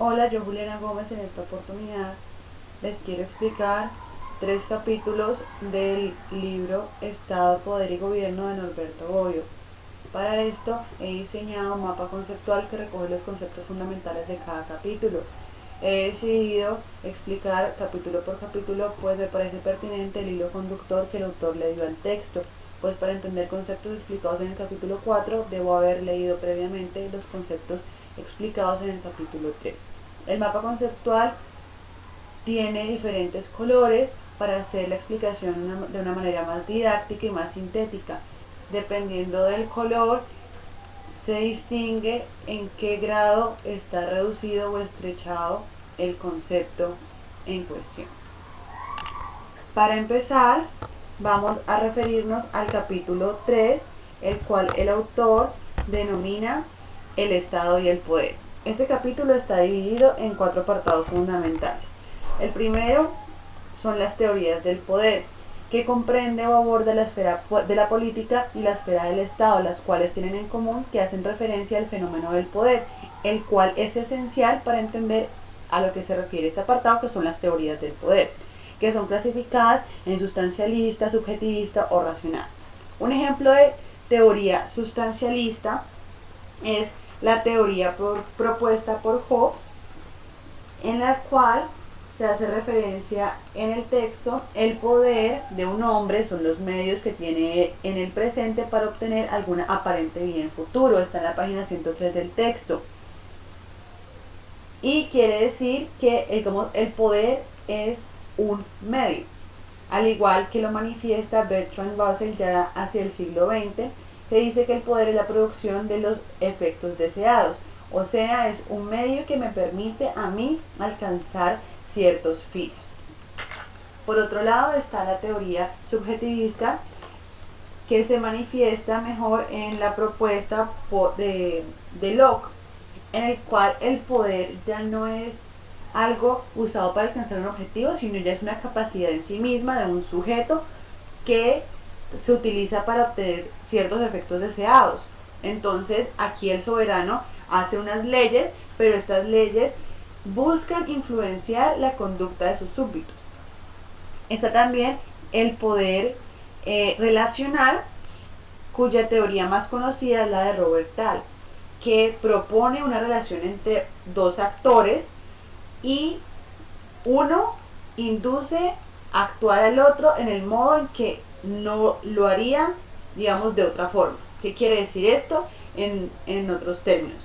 Hola, yo Juliana Gómez. En esta oportunidad les quiero explicar 3 capítulos del libro Estado, Poder y Gobierno de Norberto Bobbio. Para esto he diseñado un mapa conceptual que recoge los conceptos fundamentales de cada capítulo. He decidido explicar capítulo por capítulo, pues me parece pertinente el hilo conductor que el autor le dio al texto, pues para entender conceptos explicados en el capítulo 4 debo haber leído previamente los conceptos explicados en el capítulo 3. El mapa conceptual tiene diferentes colores para hacer la explicación de una manera más didáctica y más sintética. Dependiendo del color, se distingue en qué grado está reducido o estrechado el concepto en cuestión. Para empezar, vamos a referirnos al capítulo 3, el cual el autor denomina el Estado y el Poder. Este capítulo está dividido en 4 apartados fundamentales. El primero son las teorías del poder, que comprende o aborda la esfera de la política y la esfera del Estado, las cuales tienen en común que hacen referencia al fenómeno del poder, el cual es esencial para entender a lo que se refiere este apartado, que son las teorías del poder, que son clasificadas en sustancialista, subjetivista o racional. Un ejemplo de teoría sustancialista es la teoría propuesta por Hobbes, en la cual se hace referencia en el texto: el poder de un hombre son los medios que tiene en el presente para obtener alguna aparente bien futuro. Está en la página 103 del texto. Y quiere decir que el poder es un medio, al igual que lo manifiesta Bertrand Russell ya hacia el siglo XX, que dice que el poder es la producción de los efectos deseados, o sea, es un medio que me permite a mí alcanzar ciertos fines. Por otro lado está la teoría subjetivista, que se manifiesta mejor en la propuesta de Locke, en el cual el poder ya no es algo usado para alcanzar un objetivo, sino ya es una capacidad en sí misma de un sujeto que se utiliza para obtener ciertos efectos deseados. Entonces aquí el soberano hace unas leyes, pero estas leyes buscan influenciar la conducta de sus súbditos. Está también el poder relacional, cuya teoría más conocida es la de Robert Dahl, que propone una relación entre dos actores y uno induce a actuar al otro en el modo en que no lo haría, digamos, de otra forma. ¿Qué quiere decir esto en otros términos?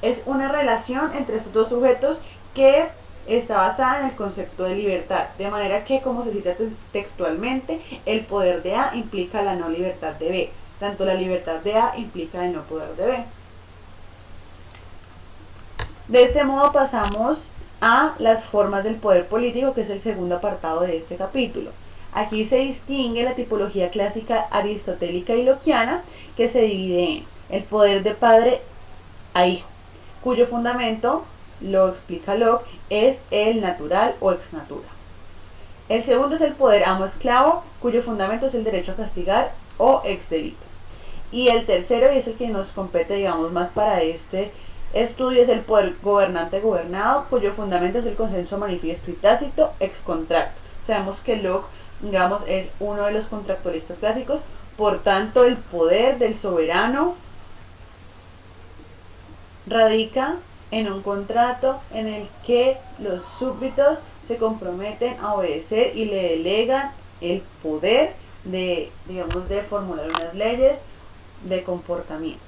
Es una relación entre esos dos sujetos que está basada en el concepto de libertad, de manera que, como se cita textualmente, el poder de A implica la no libertad de B, tanto la libertad de A implica el no poder de B. De este modo pasamos a las formas del poder político, que es el segundo apartado de este capítulo. Aquí se distingue la tipología clásica aristotélica y lockeana, que se divide en el poder de padre a hijo, cuyo fundamento, lo explica Locke, es el natural o ex natura. El segundo es el poder amo-esclavo, cuyo fundamento es el derecho a castigar o ex delito. Y el tercero, y es el que nos compete, digamos, más para este estudio, es el poder gobernante-gobernado, cuyo fundamento es el consenso manifiesto y tácito ex contracto. Sabemos que Locke, digamos, es uno de los contractualistas clásicos, por tanto el poder del soberano radica en un contrato en el que los súbditos se comprometen a obedecer y le delegan el poder de, digamos, de formular unas leyes de comportamiento.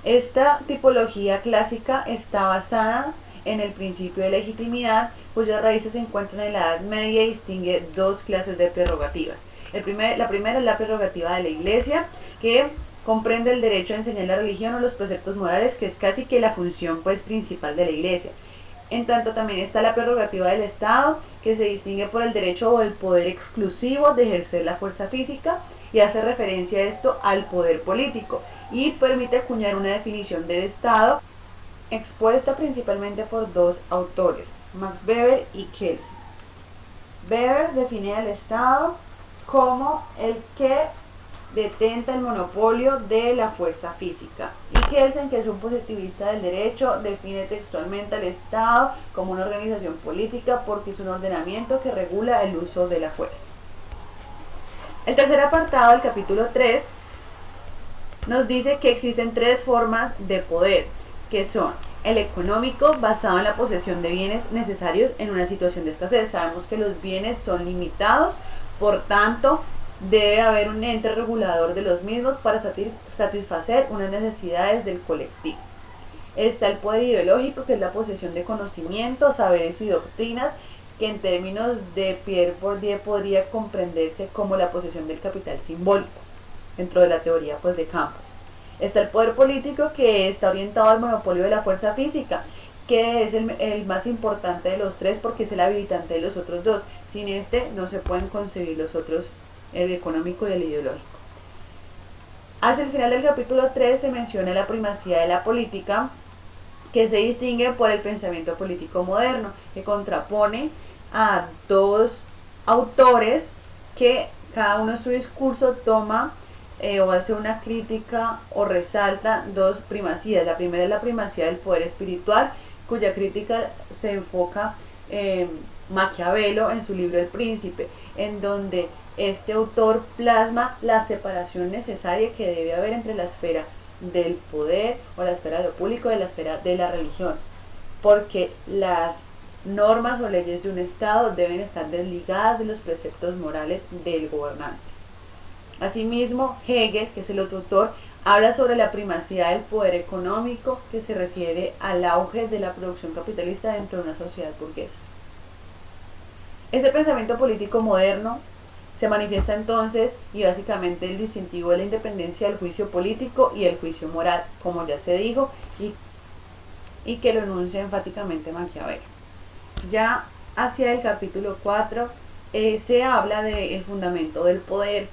Esta tipología clásica está basada en el principio de legitimidad, cuyas raíces se encuentran en la Edad Media y distingue 2 clases de prerrogativas. La primera es la prerrogativa de la Iglesia, que comprende el derecho a enseñar la religión o los preceptos morales, que es casi que la función pues principal de la Iglesia. En tanto también está la prerrogativa del Estado, que se distingue por el derecho o el poder exclusivo de ejercer la fuerza física, y hace referencia a esto al poder político, y permite acuñar una definición del Estado expuesta principalmente por 2 autores, Max Weber y Kelsen. Weber define al Estado como el que detenta el monopolio de la fuerza física. Y Kelsen, que es un positivista del derecho, define textualmente al Estado como una organización política porque es un ordenamiento que regula el uso de la fuerza. El tercer apartado del capítulo 3 nos dice que existen tres formas de poder, que son el económico, basado en la posesión de bienes necesarios en una situación de escasez. Sabemos que los bienes son limitados, por tanto, debe haber un ente regulador de los mismos para satisfacer unas necesidades del colectivo. Está el poder ideológico, que es la posesión de conocimientos, saberes y doctrinas, que en términos de Pierre Bourdieu podría comprenderse como la posesión del capital simbólico, dentro de la teoría de campos. Está el poder político, que está orientado al monopolio de la fuerza física, que es el más importante de los tres porque es el habilitante de los otros dos. Sin este no se pueden concebir los otros, el económico y el ideológico. Hacia el final del capítulo 3 se menciona la primacía de la política, que se distingue por el pensamiento político moderno, que contrapone a dos autores que cada uno en su discurso toma o hace una crítica o resalta dos primacías. La primera es la primacía del poder espiritual, cuya crítica se enfoca en Maquiavelo en su libro El Príncipe, en donde este autor plasma la separación necesaria que debe haber entre la esfera del poder o la esfera de lo público y la esfera de la religión, porque las normas o leyes de un Estado deben estar desligadas de los preceptos morales del gobernante. Asimismo, Hegel, que es el otro autor, habla sobre la primacía del poder económico, que se refiere al auge de la producción capitalista dentro de una sociedad burguesa. Ese pensamiento político moderno se manifiesta entonces, y básicamente el distintivo de la independencia del juicio político y el juicio moral, como ya se dijo, y que lo enuncia enfáticamente Maquiavelo. Ya hacia el capítulo 4 se habla del fundamento del poder,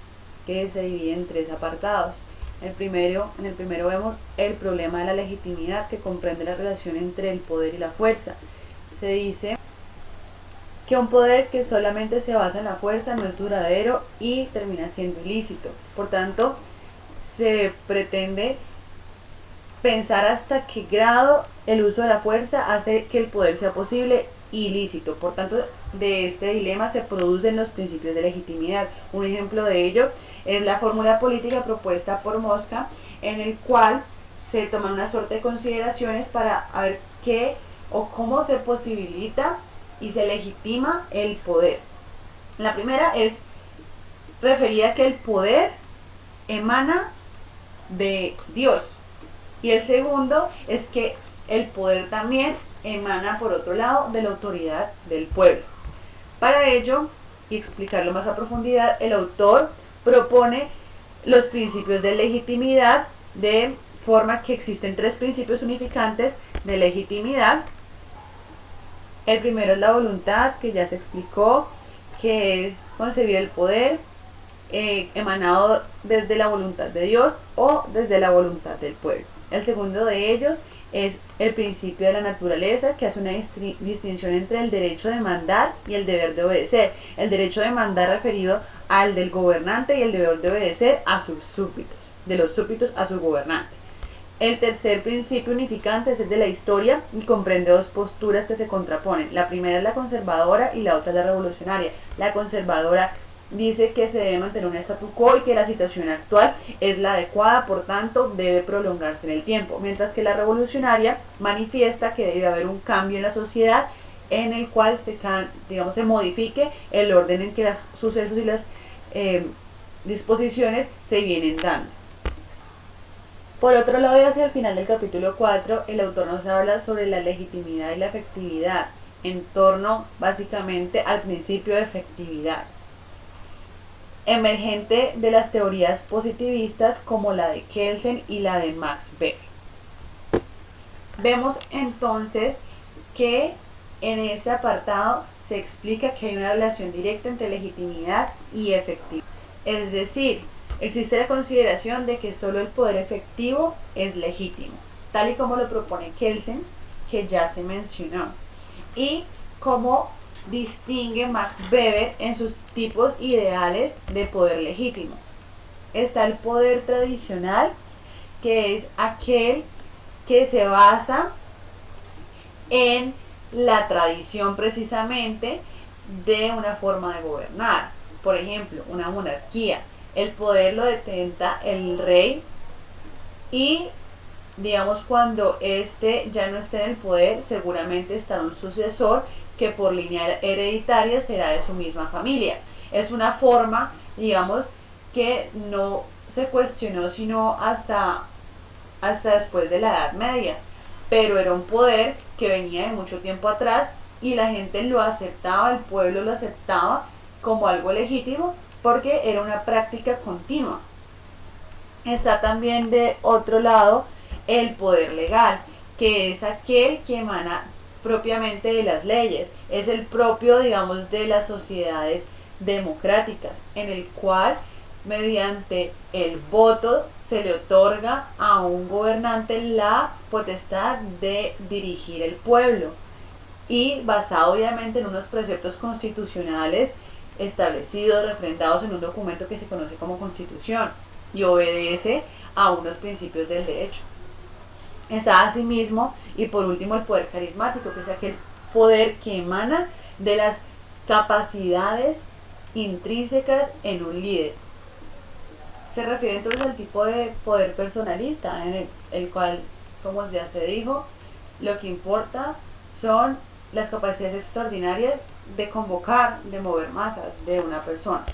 que se divide en tres apartados. En el primero vemos el problema de la legitimidad, que comprende la relación entre el poder y la fuerza. Se dice que un poder que solamente se basa en la fuerza no es duradero y termina siendo ilícito. Por tanto, se pretende pensar hasta qué grado el uso de la fuerza hace que el poder sea posible ilícito. Por tanto, de este dilema se producen los principios de legitimidad. Un ejemplo de ello es la fórmula política propuesta por Mosca, en el cual se toman una suerte de consideraciones para ver qué o cómo se posibilita y se legitima el poder. La primera es referida a que el poder emana de Dios, y el segundo es que el poder también emana, por otro lado, de la autoridad del pueblo. Para ello, y explicarlo más a profundidad, el autor propone los principios de legitimidad, de forma que existen tres principios unificantes de legitimidad. El primero es la voluntad, que ya se explicó, que es concebir el poder emanado desde la voluntad de Dios o desde la voluntad del pueblo. El segundo de ellos es el principio de la naturaleza, que hace una distinción entre el derecho de mandar y el deber de obedecer. El derecho de mandar referido al del gobernante y el deber de obedecer a sus súbditos, de los súbditos a su gobernante. El tercer principio unificante es el de la historia y comprende dos posturas que se contraponen. La primera es la conservadora y la otra es la revolucionaria. La conservadora dice que se debe mantener un statu quo y que la situación actual es la adecuada, por tanto debe prolongarse en el tiempo, mientras que la revolucionaria manifiesta que debe haber un cambio en la sociedad en el cual se modifique el orden en que los sucesos y las disposiciones se vienen dando. Por otro lado, y hacia el final del capítulo 4, el autor nos habla sobre la legitimidad y la efectividad, en torno básicamente al principio de efectividad, emergente de las teorías positivistas como la de Kelsen y la de Max Weber. Vemos entonces que en ese apartado se explica que hay una relación directa entre legitimidad y efectividad. Es decir, existe la consideración de que solo el poder efectivo es legítimo, tal y como lo propone Kelsen, que ya se mencionó, y como distingue Max Weber en sus tipos ideales de poder legítimo. está el poder tradicional, que es aquel que se basa en la tradición precisamente de una forma de gobernar. Por ejemplo, una monarquía. El poder lo detenta el rey y, digamos, cuando éste ya no esté en el poder, seguramente estará un sucesor que por línea hereditaria será de su misma familia. Es una forma, digamos, que no se cuestionó sino hasta después de la Edad Media, pero era un poder que venía de mucho tiempo atrás y la gente lo aceptaba, el pueblo lo aceptaba como algo legítimo porque era una práctica continua. Está también de otro lado el poder legal, que es aquel que emana propiamente de las leyes, es el propio, digamos, de las sociedades democráticas, en el cual mediante el voto se le otorga a un gobernante la potestad de dirigir el pueblo y basado obviamente en unos preceptos constitucionales establecidos, refrendados en un documento que se conoce como Constitución y obedece a unos principios del derecho. Está asimismo, y por último, el poder carismático, que es aquel poder que emana de las capacidades intrínsecas en un líder. Se refiere entonces al tipo de poder personalista, en el cual, como ya se dijo, lo que importa son las capacidades extraordinarias de convocar, de mover masas de una persona.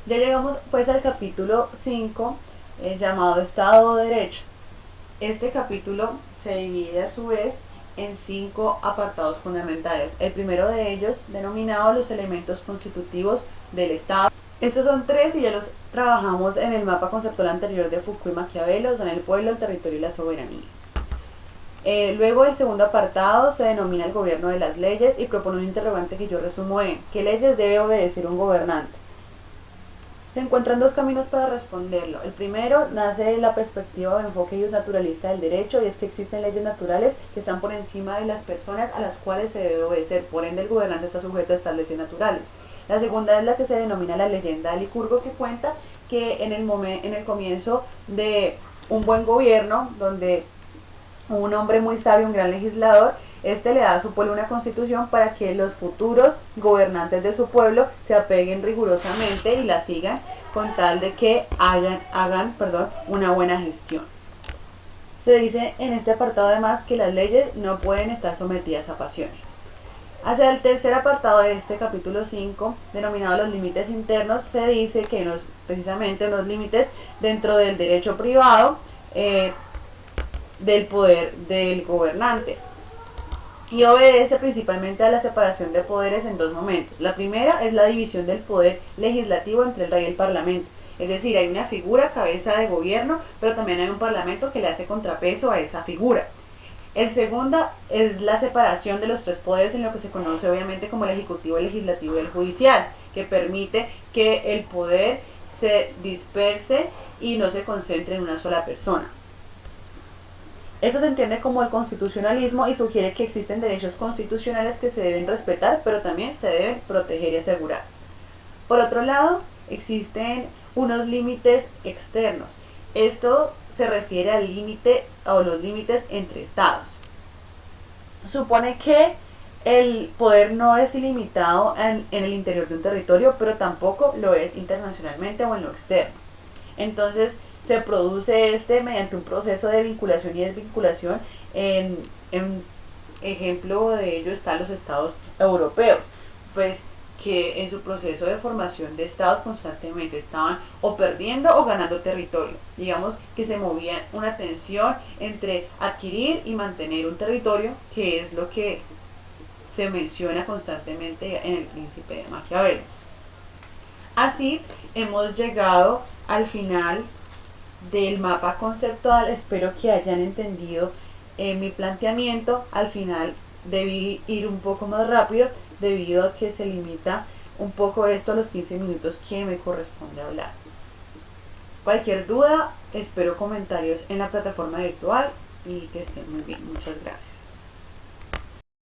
Ya llegamos pues al capítulo 5, llamado Estado de Derecho. Este capítulo se divide a su vez en 5 apartados fundamentales. El primero de ellos, denominado los elementos constitutivos del Estado. Estos son 3 y ya los trabajamos en el mapa conceptual anterior de Foucault y Maquiavelo, son el pueblo, el territorio y la soberanía. Luego el segundo apartado se denomina el gobierno de las leyes y propone un interrogante que yo resumo en ¿qué leyes debe obedecer un gobernante? Se encuentran 2 caminos para responderlo. El primero nace de la perspectiva o enfoque naturalista del derecho, y es que existen leyes naturales que están por encima de las personas a las cuales se debe obedecer, por ende el gobernante está sujeto a estas leyes naturales. La segunda es la que se denomina la leyenda de Licurgo, que cuenta que en el comienzo de un buen gobierno, donde un hombre muy sabio, un gran legislador, le da a su pueblo una constitución para que los futuros gobernantes de su pueblo se apeguen rigurosamente y la sigan con tal de que hagan una buena gestión. Se dice en este apartado además que las leyes no pueden estar sometidas a pasiones. Hacia el tercer apartado de este capítulo 5, denominado los límites internos, se dice que precisamente unos límites dentro del derecho privado del poder del gobernante, y obedece principalmente a la separación de poderes en 2 momentos. La primera es la división del poder legislativo entre el rey y el parlamento, es decir, hay una figura cabeza de gobierno, pero también hay un parlamento que le hace contrapeso a esa figura. El segundo es la separación de los 3 poderes en lo que se conoce obviamente como el ejecutivo, el legislativo y el judicial, que permite que el poder se disperse y no se concentre en una sola persona. Esto se entiende como el constitucionalismo y sugiere que existen derechos constitucionales que se deben respetar, pero también se deben proteger y asegurar. Por otro lado, existen unos límites externos. Esto se refiere al límite o los límites entre estados. Supone que el poder no es ilimitado en el interior de un territorio, pero tampoco lo es internacionalmente o en lo externo. Entonces, se produce mediante un proceso de vinculación y desvinculación. En ejemplo de ello están los estados europeos, pues que en su proceso de formación de estados constantemente estaban o perdiendo o ganando territorio. Digamos que se movía una tensión entre adquirir y mantener un territorio, que es lo que se menciona constantemente en El Príncipe de Maquiavelo. Así hemos llegado al final del mapa conceptual. Espero que hayan entendido mi planteamiento. Al final debí ir un poco más rápido debido a que se limita un poco esto a los 15 minutos que me corresponde hablar. Cualquier duda, espero comentarios en la plataforma virtual y que estén muy bien. Muchas gracias.